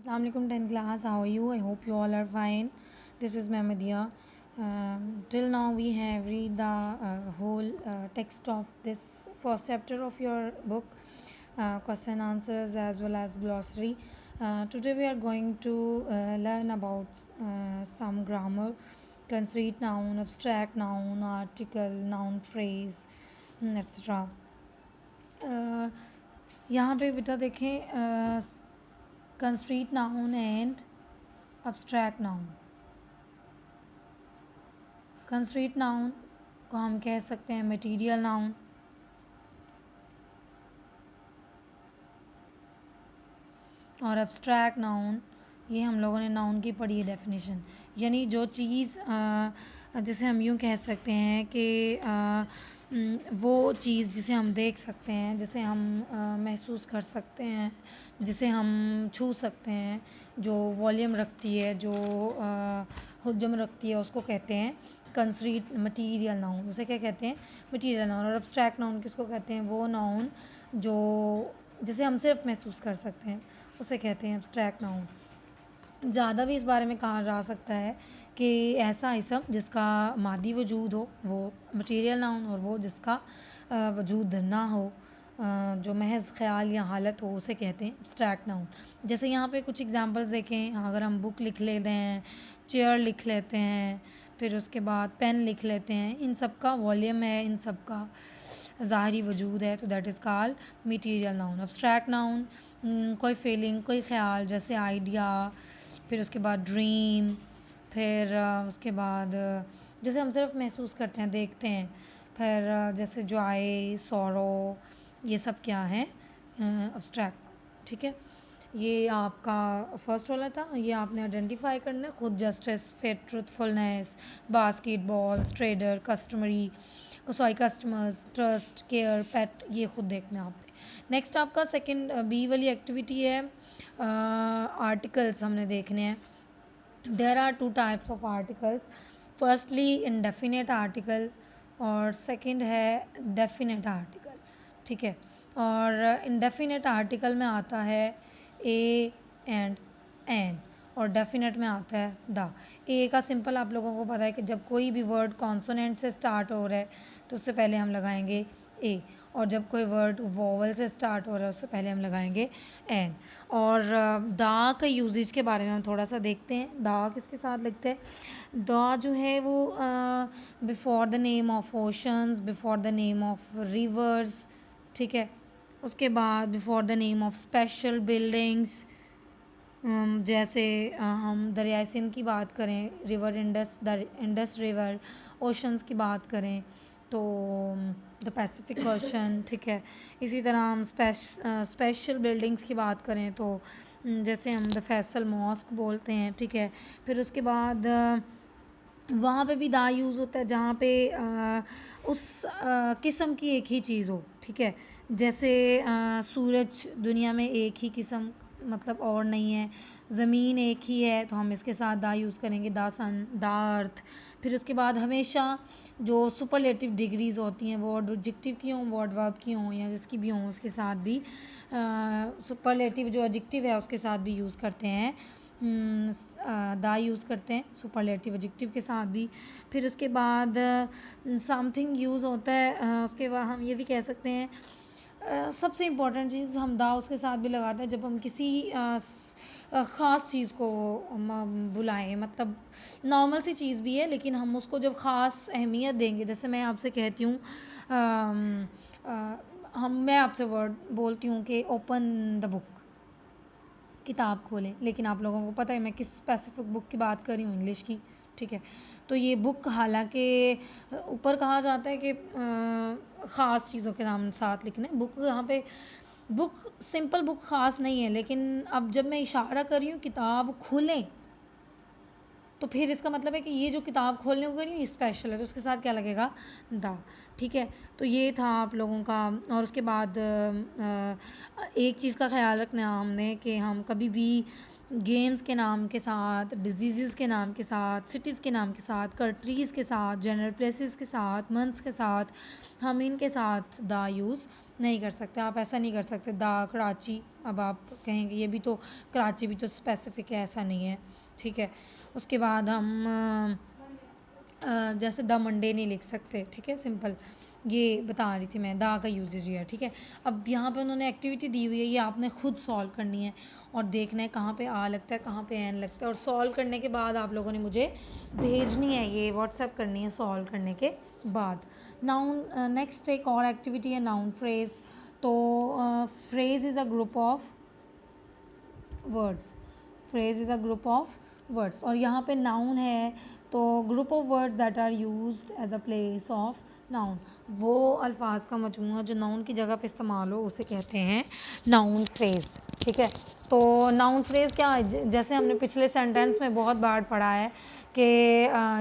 Assalamualaikum 10th class, how are you? I hope you all are fine. This is Mehmedia. Till now we have read the whole text of this first chapter of your book, question answers as well as glossary. Today we are going to learn about some grammar, concrete noun, abstract noun, article, noun phrase, etc. यहाँ पे बेटा देखें concrete noun and abstract noun. Concrete noun को हम कह सकते हैं material noun, और abstract नाउन ये हम लोगों ने नाउन की पढ़ी है डेफिनेशन, यानी जो चीज़ जिसे हम यूँ कह सकते हैं कि वो चीज़ जिसे हम देख सकते हैं, जिसे हम महसूस कर सकते हैं, जिसे हम छू सकते हैं, जो वॉल्यूम रखती है, जो हुज्जम रखती है, उसको कहते हैं कंस्ट्रीट मटीरियल नाउन. उसे क्या कहते हैं? Material noun. और एब्स्ट्रैक्ट नाउन किसको कहते हैं? वो नाउन जो जिसे हम सिर्फ महसूस कर सकते हैं, उसे कहते हैं एब्स्ट्रैक्ट नाउन. ज़्यादा भी इस बारे में कहा जा सकता है कि ऐसा इसम जिसका मादी वजूद हो वो मटेरियल नाउन, और वो जिसका वजूद ना हो, जो महज ख्याल या हालत हो, उसे कहते हैं एब्स्ट्रैक्ट नाउन. जैसे यहाँ पे कुछ एग्जांपल्स देखें. अगर हम बुक लिख लेते हैं, चेयर लिख लेते हैं, फिर उसके बाद पेन लिख लेते हैं, इन सब का वॉल्यूम है, इन सब का ज़ाहरी वजूद है, तो that is called material noun. Abstract noun कोई फीलिंग, कोई ख्याल, जैसे आइडिया, फिर उसके बाद ड्रीम, फिर उसके बाद जैसे हम सिर्फ महसूस करते हैं, देखते हैं, फिर जैसे जॉय, सॉरो, ये सब क्या है? एब्स्ट्रैक्ट. ठीक है, ये आपका फर्स्ट वाला था. ये आपने आइडेंटिफाई करना है खुद. Justice, fate, truthfulness, basketball, trader, customary, customers, trust, care, pet, ये खुद देखना है आपने. नेक्स्ट आपका सेकंड बी वाली एक्टिविटी है आर्टिकल्स हमने देखने हैं. There are two types of articles. Firstly indefinite article और सेकंड है डेफिनेट आर्टिकल. ठीक है, और इंडेफिनेट आर्टिकल में आता है ए एंड एन, और डेफिनेट में आता है द. ए का सिंपल आप लोगों को पता है कि जब कोई भी वर्ड कॉन्सोनेंट से स्टार्ट हो रहा है तो उससे पहले हम लगाएंगे ए, और जब कोई वर्ड वोवल से स्टार्ट हो रहा है उससे पहले हम लगाएंगे एन. और दा का यूजेज के बारे में हम थोड़ा सा देखते हैं. दा किसके साथ लिखते हैं? दा जो है वो before the name of oceans, before the name of reverse. ठीक है, उसके बाद before the name of special buildings. जैसे हम दरियाए सिंध की बात करें, river Indus, Indus river. Oceans की बात करें तो द पैसिफिक ओशन. ठीक है, इसी तरह हम स्पेशल बिल्डिंग्स की बात करें तो जैसे हम द फैसल मॉस्क बोलते हैं. ठीक है, फिर उसके बाद वहाँ पे भी दा यूज़ होता है जहाँ पे उस किस्म की एक ही चीज़ हो. ठीक है, जैसे सूरज दुनिया में एक ही किस्म, मतलब और नहीं है. ज़मीन एक ही है तो हम इसके साथ दा यूज़ करेंगे, दा सन, दा अर्थ. फिर उसके बाद हमेशा जो सुपरलेटिव डिग्रीज़ होती हैं वो एडजेक्टिव की हों, वर्ड वर्ब की हों, या जिसकी भी हों, उसके साथ भी सुपरलेटिव जो एडजेक्टिव है उसके साथ भी यूज़ करते हैं, दा यूज़ करते हैं सुपरलेटिव एडजेक्टिव के साथ भी. फिर उसके बाद समथिंग यूज़ होता है. उसके बाद हम ये भी कह सकते हैं सबसे इम्पॉर्टेंट चीज़ हम दा उसके साथ भी लगाते हैं जब हम किसी ख़ास चीज़ को बुलाएं. मतलब नॉर्मल सी चीज़ भी है लेकिन हम उसको जब ख़ास अहमियत देंगे, जैसे मैं आपसे कहती हूँ मैं आपसे वर्ड बोलती हूँ कि ओपन द बुक, किताब खोलें, लेकिन आप लोगों को पता है मैं किस स्पेसिफिक बुक की बात कर रही हूँ, इंग्लिश की. ठीक है, तो ये बुक हालांकि ऊपर कहा जाता है कि ख़ास चीज़ों के नाम साथ लिखना है. बुक यहाँ पे बुक सिंपल बुक ख़ास नहीं है, लेकिन अब जब मैं इशारा कर रही हूँ किताब खोलें तो फिर इसका मतलब है कि ये जो किताब खोलने को करी स्पेशल है, तो उसके साथ क्या लगेगा? दा. ठीक है, तो ये था आप लोगों का। और उसके बाद एक चीज़ का ख्याल रखना है हमने कि हम कभी भी गेम्स के नाम के साथ, डिजीज़ के नाम के साथ, सिटीज़ के नाम के साथ, कंट्रीज़ के साथ, जनरल प्लेसेस के साथ, मंथ्स के साथ, हम इनके साथ दा यूज़ नहीं कर सकते। आप ऐसा नहीं कर सकते दा कराची, अब आप कहेंगे ये भी तो कराची भी तो स्पेसिफिक है, ऐसा नहीं है, ठीक है। उसके बाद हम जैसे द मंडे नहीं लिख सकते, ठीक है, सिंपल ये बता रही थी मैं, दा का यूजेज ये है, ठीक है। अब यहाँ पे उन्होंने एक्टिविटी दी हुई है, ये आपने खुद सॉल्व करनी है और देखना है कहाँ पे आ लगता है, कहाँ पे एन लगता है, और सॉल्व करने के बाद आप लोगों ने मुझे भेजनी है, ये व्हाट्सएप करनी है सॉल्व करने के बाद। नाउन, नेक्स्ट एक और एक्टिविटी है नाउन फ्रेज। तो phrase is a group of words, phrase is a group of words, और यहाँ पे नाउन है तो group of words that are used as a place of noun, वो अल्फाज का मजमूआ जो नाउन की जगह पे इस्तेमाल हो उसे कहते हैं नाउन फ्रेज, ठीक है। तो नाउन फ्रेज क्या है, जैसे हमने पिछले सेंटेंस में बहुत बार पढ़ा है कि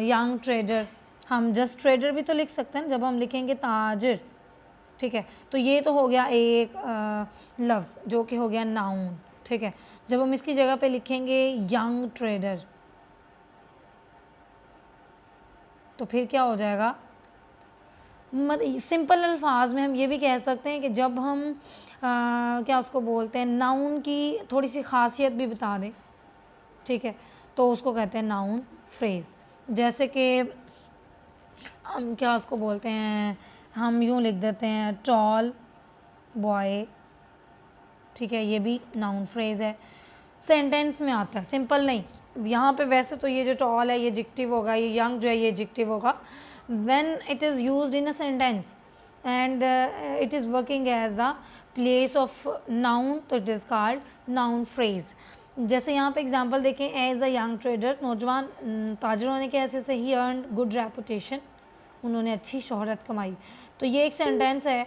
यंग ट्रेडर, हम जस्ट ट्रेडर भी तो लिख सकते हैं जब हम लिखेंगे ताजिर, ठीक है। तो ये तो हो गया एक लफ्ज़ जो कि हो गया नाउन, ठीक है। जब हम इसकी जगह पे लिखेंगे यंग ट्रेडर तो फिर क्या हो जाएगा, सिंपल अल्फाज में हम ये भी कह सकते हैं कि जब हम क्या उसको बोलते हैं, नाउन की थोड़ी सी खासियत भी बता दें, ठीक है, तो उसको कहते हैं नाउन फ्रेज। जैसे कि हम क्या उसको बोलते हैं, हम यूँ लिख देते हैं टॉल बॉय, ठीक है, ये भी नाउन फ्रेज है, सेंटेंस में आता है, सिंपल नहीं। यहाँ पे वैसे तो ये जो टॉल है ये एडजेक्टिव होगा, ये यंग जो है ये एडजेक्टिव होगा, when it is used in a sentence and it is working as the place of noun, तो it is called noun phrase. जैसे यहाँ पे एग्जांपल देखें, एज अ यंग ट्रेडर, नौजवान ताजरों ने कैसे से ही अर्न गुड रेपुटेशन, उन्होंने अच्छी शोहरत कमाई, तो ये एक सेंटेंस है।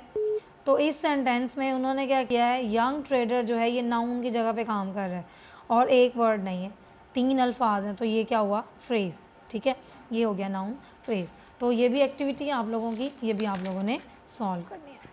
तो इस सेंटेंस में उन्होंने क्या किया है, यंग ट्रेडर जो है ये नाउन की जगह पे काम कर रहा है और एक वर्ड नहीं है, 3 अल्फाज हैं, तो ये क्या हुआ, फ्रेज, ठीक है, ये हो गया नाउन फ्रेज। तो ये भी एक्टिविटी है आप लोगों की, ये भी आप लोगों ने सॉल्व करनी है।